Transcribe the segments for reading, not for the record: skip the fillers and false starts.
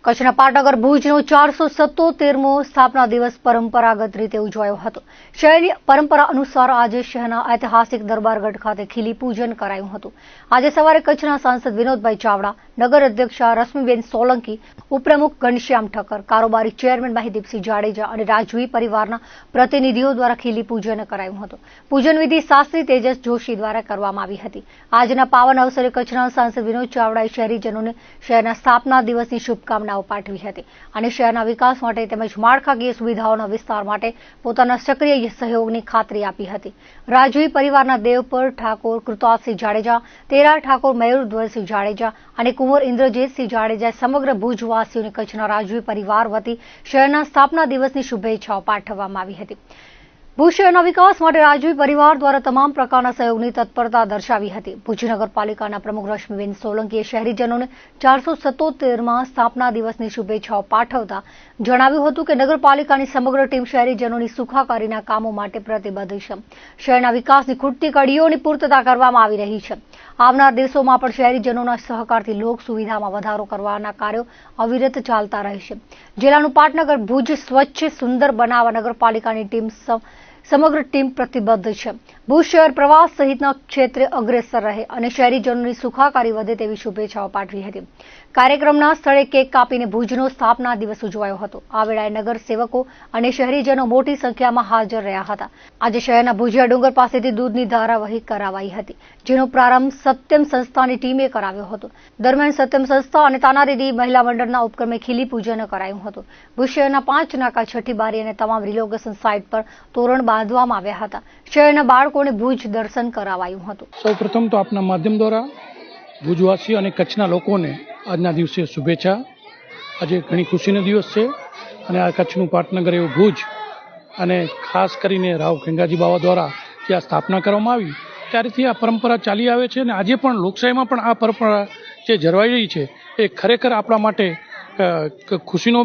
કચ્છના પાટનગર ભુજનો 477મો સ્થાપના દિવસ પરંપરાગત રીતે ઉજવાયો હતો। શહેરની પરંપરા અનુસાર આજે શહેરના ઐતિહાસિક દરબારગઢ ખાતે ખીલી પૂજન કરાયું હતું। આજે સવારે કચ્છના સાંસદ વિનોદભાઈ ચાવડા, નગર અધ્યક્ષા રશ્મિબેન સોલંકી, ઉપપ્રમુખ ઘનશ્યામ ઠક્કર, કારોબારી ચેરમેન મહિદીપસિંહ જાડેજા અને રાજવી પરિવારના પ્રતિનિધિઓ દ્વારા ખીલી પૂજન કરાયું હતું। પૂજન વિધિ શાસ્ત્રી તેજસ જોશી દ્વારા કરવામાં આવી હતી। આજના પાવન અવસરે કચ્છના સાંસદ વિનોદ ચાવડાએ શહેરીજનોને શહેરના સ્થાપના દિવસની શુભકામનાઓ પાઠવી હતી અને શહેરના વિકાસ માટે તેમજ માળખાકીય સુવિધાઓના વિસ્તાર માટે પોતાના સક્રિય સહયોગની ખાતરી આપી હતી। રાજવી પરિવારના દેવપર ઠાકોર કૃતાલસિંહ જાડેજા, તેરા ઠાકોર મયુરધ્વજસિંહ જાડેજા અને કુંવર ઇન્દ્રજીતસિંહ જાડેજાએ સમગ્ર ભુજવાસીઓને કચ્છના રાજવી પરિવાર વતી શહેરના સ્થાપના દિવસની શુભેચ્છાઓ પાઠવવામાં આવી હતી। ભુજ શહેરના વિકાસ માટે રાજવી પરિવાર દ્વારા તમામ પ્રકારના સહયોગની તત્પરતા દર્શાવી હતી। ભુજ નગરપાલિકાના પ્રમુખ રશ્મિબેન સોલંકીએ શહેરીજનોને 477મા સ્થાપના દિવસની શુભેચ્છાઓ પાઠવતા જણાવ્યું હતું કે નગરપાલિકાની સમગ્ર ટીમ શહેરીજનોની સુખાકારીના કામો માટે પ્રતિબદ્ધ છે। શહેરના વિકાસની ખૂટતી કડીઓની પૂર્તતા કરવામાં આવી રહી છે। આવનાર દિવસોમાં પણ શહેરીજનોના સહકારથી લોક સુવિધામાં વધારો કરવાના કાર્યો અવિરત ચાલતા રહેશે। જિલ્લાનું પાટનગર ભુજ સ્વચ્છ સુંદર બનાવવા નગરપાલિકાની સમગ્ર ટીમ પ્રતિબદ્ધ છે। ભુજ શહેર પ્રવાસ સહિતના ક્ષેત્રે અગ્રેસર રહે અને શહેરીજનોની સુખાકારી વધે તેવી શુભેચ્છાઓ પાઠવી હતી। કાર્યક્રમના સ્થળે કેક કાપીને ભુજનો સ્થાપના દિવસ ઉજવાયો હતો। આ વેળાએ નગર સેવકો અને શહેરીજનો મોટી સંખ્યામાં હાજર રહ્યા હતા। આજે શહેરના ભુજિયા ડુંગર પાસેથી દૂધની ધારાવહી કરાવાઈ હતી, જેનો પ્રારંભ સત્યમ સંસ્થાની ટીમે કરાવ્યો હતો। દરમિયાન સત્યમ સંસ્થા અને તાનારીરી મહિલા મંડળના ઉપક્રમે ખીલી પૂજન કરાયું હતું। ભુજ શહેરના 5 નાકા, છઠ્ઠી બારી અને તમામ રિલોકેશન સાઇટ પર તોરણ બાંધવામાં આવ્યા હતા। શહેરના બાળકોને ભુજ દર્શન કરાવાયું હતું। સૌપ્રથમ તો આપના માધ્યમ દ્વારા ભુજવાસીઓ અને કચ્છના લોકોને આજના દિવસે શુભેચ્છા। આજે ઘણી ખુશીનો દિવસ છે અને આ કચ્છનું પાટનગર એવું ભુજ અને ખાસ કરીને રાવ ખેંગાજી બાવા દ્વારા જે આ સ્થાપના કરવામાં આવી ત્યારથી આ પરંપરા ચાલી આવે છે અને આજે પણ લોકશાહીમાં પણ આ પરંપરા જે જળવાઈ રહી છે એ ખરેખર આપણા માટે ખુશીનો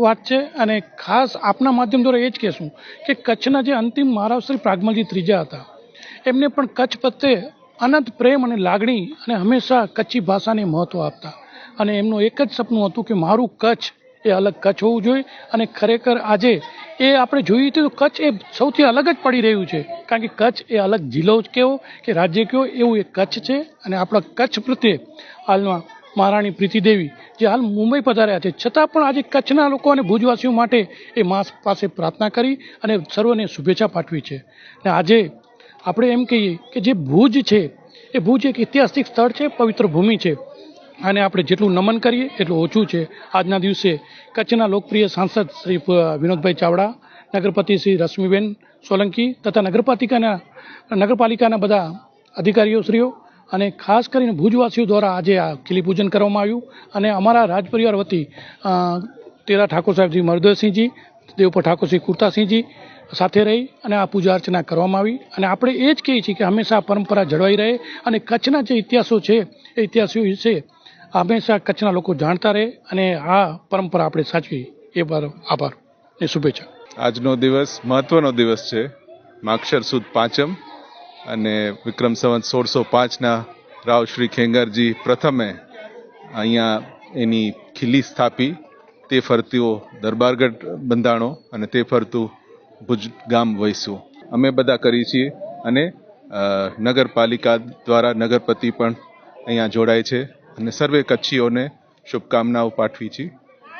વાત છે। અને ખાસ આપના માધ્યમ દ્વારા એ જ કહેશું કે કચ્છના જે અંતિમ મહારાજ શ્રી પ્રાગમલજી ત્રીજા હતા, એમને પણ કચ્છ પ્રત્યે અનંત પ્રેમ અને લાગણી અને હંમેશા કચ્છી ભાષાને મહત્ત્વ આપતા અને એમનું એક જ સપનું હતું કે મારું કચ્છ એ અલગ કચ્છ હોવું જોઈએ। અને ખરેખર આજે એ આપણે જોઈએ તો કચ્છ એ સૌથી અલગ જ પડી રહ્યું છે, કારણ કે કચ્છ એ અલગ જિલ્લો જ કહેવો કે રાજ્ય કહેવો એવું એક કચ્છ છે। અને આપણા કચ્છ પ્રત્યે હાલમાં મહારાણી પ્રીતિદેવી જે હાલ મુંબઈ પધાર્યા છે, છતાં પણ આજે કચ્છના લોકો અને ભુજવાસીઓ માટે એ મા પાસે પ્રાર્થના કરી અને સર્વને શુભેચ્છા પાઠવી છે। અને આજે આપણે એમ કહીએ કે જે ભુજ છે એ ભુજ એક ઐતિહાસિક સ્થળ છે, પવિત્ર ભૂમિ છે અને આપણે જેટલું નમન કરીએ એટલું ઓછું છે। આજના દિવસે કચ્છના લોકપ્રિય સાંસદ શ્રી વિનોદભાઈ ચાવડા, નગરપતિ શ્રી રશ્મિબેન સોલંકી તથા નગરપાલિકાના બધા અધિકારીઓશ્રીઓ અને ખાસ કરીને ભુજવાસીઓ દ્વારા આજે આ ખીલી પૂજન કરવામાં આવ્યું અને અમારા રાજપરિવાર વતી તેરા ઠાકોર સાહેબજી મરદસિંહજી, દેવપર ઠાકોરસિંહ કુર્તાસિંહજી સાથે રહી અને આ પૂજા અર્ચના કરવામાં આવી। અને આપણે એ જ કહીએ છીએ કે હંમેશા પરંપરા જળવાઈ રહે અને કચ્છના જે ઇતિહાસો છે એ ઇતિહાસો વિશે હંમેશા કચ્છના લોકો જાણતા રહે અને આ પરંપરા આપણે સાચવી એ પર આભાર અને શુભેચ્છા। આજનો દિવસ મહત્વનો દિવસ છે, માગશર સુદ પાંચમ અને વિક્રમ સંવત 1605ના રાવ શ્રી ખેંગારજી પ્રથમે અહીંયા એની ખીલી સ્થાપી, તે ફરતીઓ દરબારગઢ બંધાણો અને તે ફરતું ભુજ ગામ વસ્યું અમે બધા કરી છીએ અને નગરપાલિકા દ્વારા નગરપતિ પણ અહીંયા જોડાય છે અને સર્વે કચ્છીઓને શુભકામનાઓ પાઠવી છે।